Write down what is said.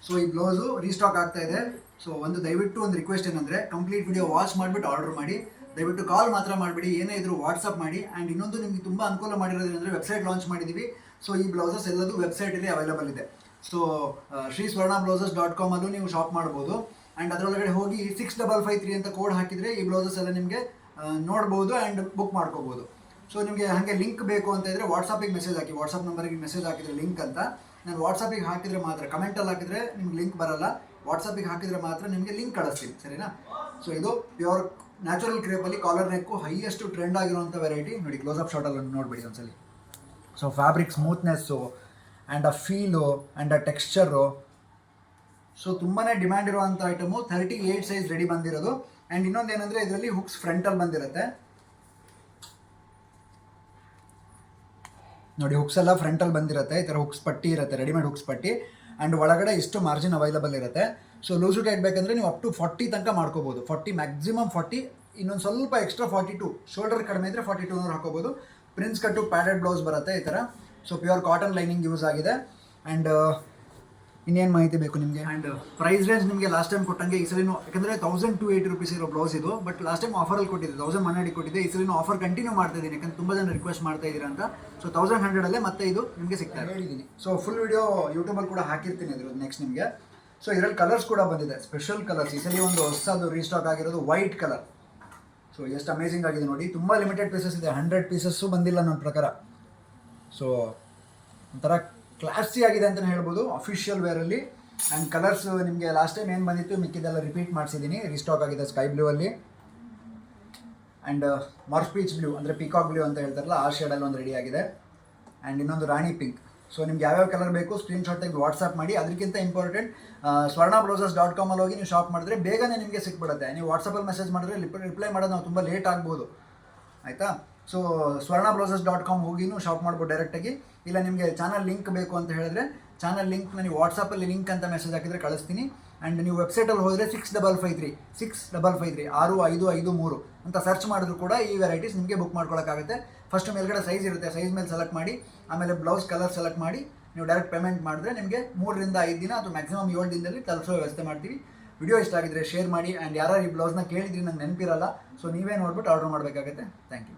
So ಈ blouse restock ಆಗ್ತಾ ಇದೆ. ಸೊ ದಯವಿಟ್ಟು ಒಂದು ರಿಕ್ವೆಸ್ಟ್ ಏನಂದರೆ ಕಂಪ್ಲೀಟ್ ವಿಡಿಯೋ ವಾಚ್ ಮಾಡಿಬಿಟ್ಟು ಆರ್ಡರ್ ಮಾಡಿ. ದಯವಿಟ್ಟು ಕಾಲ್ ಮಾತ್ರ ಮಾಡಿಬಿಡಿ, ಏನೇ ಇದ್ರೂ ವಾಟ್ಸಪ್ ಮಾಡಿ. ಆ್ಯಂಡ್ ಇನ್ನೊಂದು ನಿಮಗೆ ತುಂಬ ಅನುಕೂಲ ಮಾಡಿರೋದೇನೆಂದರೆ ವೆಬ್ಸೈಟ್ ಲಾಂಚ್ ಮಾಡಿದ್ದೀವಿ. ಸೊ ಈ ಬ್ಲೌಸಸ್ ಎಲ್ಲದೂ ವೆಬ್ಸೈಟಲ್ಲಿ ಅವೈಲೇಬಲ್ ಇದೆ. ಸೊ ಶ್ರೀಸ್ವರ್ಣಬ್ಲೌಸಸ್.com ಅಲ್ಲೂ ನೀವು ಶಾಪ್ ಮಾಡ್ಬೋದು. ಆ್ಯಂಡ್ ಅದರೊಳಗಡೆ ಹೋಗಿ 6553 ಅಂತ ಕೋಡ್ ಹಾಕಿದರೆ ಈ ಬ್ಲೌಸಸ್ ಎಲ್ಲ ನಿಮಗೆ ನೋಡ್ಬೋದು ಆ್ಯಂಡ್ ಬುಕ್ ಮಾಡ್ಕೋಬೋದು. ಸೊ ನಿಮಗೆ ಹಾಗೆ ಲಿಂಕ್ ಬೇಕು ಅಂತ ಇದ್ದರೆ ವಾಟ್ಸಪ್ಪಿಗೆ ಮೆಸೇಜ್ ಹಾಕಿ. ವಾಟ್ಸಪ್ ನಂಬರಿಗೆ ಮೆಸೇಜ್ ಹಾಕಿದರೆ ಲಿಂಕ್ ಅಂತ, ನಾನು ವಾಟ್ಸಪ್ಪಿಗೆ ಹಾಕಿದರೆ ಮಾತ್ರ, ಕಮೆಂಟಲ್ಲಿ ಹಾಕಿದರೆ ನಿಮ್ಗೆ ಲಿಂಕ್ ಬರಲ್ಲ, ವಾಟ್ಸಪ್ಪಿಗೆ ಹಾಕಿದರೆ ಮಾತ್ರ ನಿಮಗೆ ಲಿಂಕ್ ಕಳಿಸ್ತೀನಿ, ಸರಿನಾ? ಸೊ ಇದು ಪ್ಯೂರ್ ನ್ಯಾಚುರಲ್ ಕ್ರೇಪಲ್ಲಿ ಕಾಲರ್ ನೆಕ್ಕು ಹೈಯೆಸ್ಟ್ ಟ್ರೆಂಡ್ ಆಗಿರುವಂಥ ವೆರೈಟಿ. ನೋಡಿ ಕ್ಲೋಸಪ್ ಶಾರ್ಟಲ್ಲಿ ನೋಡಿಬಿಡಿ ಒಂದ್ಸಲಿ. So fabric smoothness and uh feel and uh texture. So ತುಂಬಾ ಡಿಮ್ಯಾಂಡ್ ಇರುವಂಥ ಐಟಮು. 38 ಸೈಜ್ ರೆಡಿ ಬಂದಿರೋದು. ಆ್ಯಂಡ್ ಇನ್ನೊಂದು ಏನಂದರೆ ಇದರಲ್ಲಿ ಹುಕ್ಸ್ ಫ್ರಂಟಲ್ಲಿ ಬಂದಿರುತ್ತೆ ನೋಡಿ, ಹುಕ್ಸ್ ಎಲ್ಲ ಫ್ರಂಟಲ್ಲಿ ಬಂದಿರುತ್ತೆ. ಈ ಥರ ಹುಕ್ಸ್ ಪಟ್ಟಿ ಇರುತ್ತೆ, ರೆಡಿಮೇಡ್ ಹುಕ್ಸ್ ಪಟ್ಟಿ. ಆ್ಯಂಡ್ ಒಳಗಡೆ ಇಷ್ಟು ಮಾರ್ಜಿನ್ ಅವೈಲಬಲ್ ಇರುತ್ತೆ. ಸೊ ಲೂಸು ಟೈಟ್ ಬೇಕಂದರೆ ನೀವು ಅಪ್ ಟು 40 ತನಕ ಮಾಡ್ಕೋಬೋದು. 40 ಮ್ಯಾಕ್ಸಿಮಮ್ 40, ಇನ್ನೊಂದು ಸ್ವಲ್ಪ ಎಕ್ಸ್ಟ್ರಾ 42, ಶೋಲ್ಡರ್ ಕಡಿಮೆ ಇದ್ದರೆ 42 ಹಾಕೋಬೋದು. ಪ್ರಿನ್ಸ್ ಕಟ್ಟು ಪ್ಯಾಡೆಡ್ ಬ್ಲೌಸ್ ಬರುತ್ತೆ ಈ ಥರ. So pure cotton lining use ಆಗಿದೆ. ಆ್ಯಂಡ್ ಇನ್ನೇನು ಮಾಹಿತಿ ಬೇಕು ನಿಮಗೆ? ಆ್ಯಂಡ್ ಪ್ರೈಸ್ ರೇಂಜ್ ನಿಮಗೆ ಲಾಸ್ಟ್ ಟೈಮ್ ಕೊಟ್ಟಂಗೆ ಈ ಸಲಿನೂ, ಯಾಕಂದರೆ 1280 rupees ಇರೋ ಬ್ಲೌಸ್ ಇದು. ಬಟ್ ಲಾಸ್ಟ್ ಟೈಮ್ ಆಫರಲ್ಲಿ ಕೊಟ್ಟಿದ್ದೆ, 1100 ಕೊಟ್ಟಿದ್ದೆ. ಈ ಸಲಿನೂ ಆಫರ್ ಕಂಟಿನ್ಯೂ ಮಾಡ್ತಾ ಇದ್ದೀನಿ, ಯಾಕಂದ್ರೆ ತುಂಬ ಜನ ರಿಕ್ವೆಸ್ಟ್ ಮಾಡ್ತಾ ಇದ್ದೀರಾ ಅಂತ. ಸೊ 1100 ಮತ್ತೆ ಇದು ನಿಮಗೆ ಸಿಗ್ತಾ ಹೇಳಿದ್ದೀನಿ. ಸೊ ಫುಲ್ ವಿಡಿಯೋ ಯೂಟ್ಯೂಬಲ್ಲಿ ಕೂಡ ಹಾಕಿರ್ತೀನಿ ಅದ್ರದ್ದು ನೆಕ್ಸ್ಟ್ ನಿಮಗೆ. ಸೊ ಇದರಲ್ಲಿ ಕಲರ್ಸ್ ಕೂಡ ಬಂದಿದೆ, ಸ್ಪೆಷಲ್ ಕಲರ್ಸ್. ಈ ಸಲ ಒಂದು ಹೊಸದು ರೀಸ್ಟಾಕ್ ಆಗಿರೋದು ವೈಟ್ ಕಲರ್. ಸೊ ಎಷ್ಟು ಅಮೇಜಿಂಗ್ ಆಗಿದೆ ನೋಡಿ. ತುಂಬ ಲಿಮಿಟೆಡ್ ಪೀಸಸ್ ಇದೆ, 100 ಪೀಸಸ್ಸು ಬಂದಿಲ್ಲ ನನ್ನ ಪ್ರಕಾರ. ಸೊ ಒಂಥರ ಕ್ಲಾಸಿ ಆಗಿದೆ ಅಂತಲೇ ಹೇಳ್ಬೋದು ಅಫಿಷಿಯಲ್ ವೇರಲ್ಲಿ. ಆ್ಯಂಡ್ ಕಲರ್ಸ್ ನಿಮಗೆ ಲಾಸ್ಟ್ ಟೈಮ್ ಏನು ಬಂದಿತ್ತು ಮಿಕ್ಕಿದೆಲ್ಲ ರಿಪೀಟ್ ಮಾಡಿಸಿದ್ದೀನಿ. ರೀಸ್ಟಾಕ್ ಆಗಿದೆ ಸ್ಕೈ ಬ್ಲೂ ಅಲ್ಲಿ ಆ್ಯಂಡ್ ಮಾರ್ಫ್ ಪೀಚ್ ಬ್ಲೂ, ಅಂದರೆ ಪಿಕಾಕ್ ಬ್ಲೂ ಅಂತ ಹೇಳ್ತಾರಲ್ಲ ಆ ಶೇಡಲ್ಲಿ ಒಂದು ರೆಡಿ ಆಗಿದೆ. ಆ್ಯಂಡ್ ಇನ್ನೊಂದು ರಾಣಿ ಪಿಂಕ್. ಸೊ ನಿಮ್ಗೆ ಯಾವ್ಯಾವ ಕಲರ್ ಬೇಕು ಸ್ಕ್ರೀನ್ಶಾಟ್ ತೆಗೆದು ವಾಟ್ಸಪ್ ಮಾಡಿ. ಅದಕ್ಕಿಂತ ಇಂಪಾರ್ಟೆಂಟ್ ಸ್ವರ್ಣಬ್ಲೌಸಸ್.com ಅಲ್ಲಿ ಹೋಗಿ ನೀವು ಶಾಪ್ ಮಾಡಿದ್ರೆ ಬೇಗನೆ ನಿಮಗೆ ಸಿಕ್ಬಿಡುತ್ತೆ. ನೀವು ವಾಟ್ಸಪ್ಪಲ್ಲಿ ಮೆಸೇಜ್ ಮಾಡಿದ್ರೆ ರಿಪ್ಲೈ ಮಾಡೋದು ನಾವು ತುಂಬ ಲೇಟ್ ಆಗ್ಬೋದು, ಆಯಿತಾ? ಸೊ ಸ್ವರ್ಣಬ್ಲೌಸಸ್.com ಹೋಗಿ ನೀವು ಶಾಪ್ ಮಾಡ್ಬೋದು ಡೈರೆಕ್ಟಾಗಿ. ಇಲ್ಲ ನಿಮಗೆ ಚಾನಲ್ ಲಿಂಕ್ ಬೇಕು ಅಂತ ಹೇಳಿದ್ರೆ ಚಾನಲ್ ಲಿಂಕ್ನ ನೀವು ವಾಟ್ಸಪ್ಪಲ್ಲಿ ಲಿಂಕ್ ಅಂತ ಮೆಸೇಜ್ ಹಾಕಿದರೆ ಕಳಿಸ್ತೀನಿ. ಆ್ಯಂಡ್ ನೀವು ವೆಬ್ಸೈಟಲ್ಲಿ ಹೋದರೆ 6553 6553 ಅಂತ ಸರ್ಚ್ ಮಾಡಿದ್ರು ಕೂಡ ಈ ವೆರೈಟೀಸ್ ನಿಮಗೆ ಬುಕ್ ಮಾಡ್ಕೊಳ್ಳೋಕ್ಕಾಗುತ್ತೆ. ಫಸ್ಟ್ ಮೇಲ್ಗಡೆ ಸೈಜ್ ಇರುತ್ತೆ, ಸೈಜ್ ಮೇಲೆ ಸೆಲೆಕ್ಟ್ ಮಾಡಿ, ಆಮೇಲೆ ಬ್ಲೌಸ್ ಕಲರ್ ಸೆಲೆಕ್ಟ್ ಮಾಡಿ ನೀವು ಡೈರೆಕ್ಟ್ ಪೇಮೆಂಟ್ ಮಾಡಿದ್ರೆ ನಿಮಗೆ 3 ರಿಂದ 5 ದಿನ ಅಥವಾ ಮ್ಯಾಕ್ಸಿಮಮ್ 7 ದಿನದಲ್ಲಿ ತಲುಪಿಸೋ ವ್ಯವಸ್ಥೆ ಮಾಡ್ತೀವಿ. ವಿಡಿಯೋ ಇಷ್ಟ ಆಗಿದ್ರೆ ಶೇರ್ ಮಾಡಿ. ಆ್ಯಂಡ್ ಯಾರು ಈ ಬ್ಲೌಸ್ನ ಕೇಳಿದ್ರಿ ನಂಗೆ ನೆನಪಿರಲ್ಲ, ಸೊ ನೀವೇ ನೋಡ್ಬಿಟ್ಟು ಆರ್ಡರ್ ಮಾಡಬೇಕಾಗುತ್ತೆ. Thank you.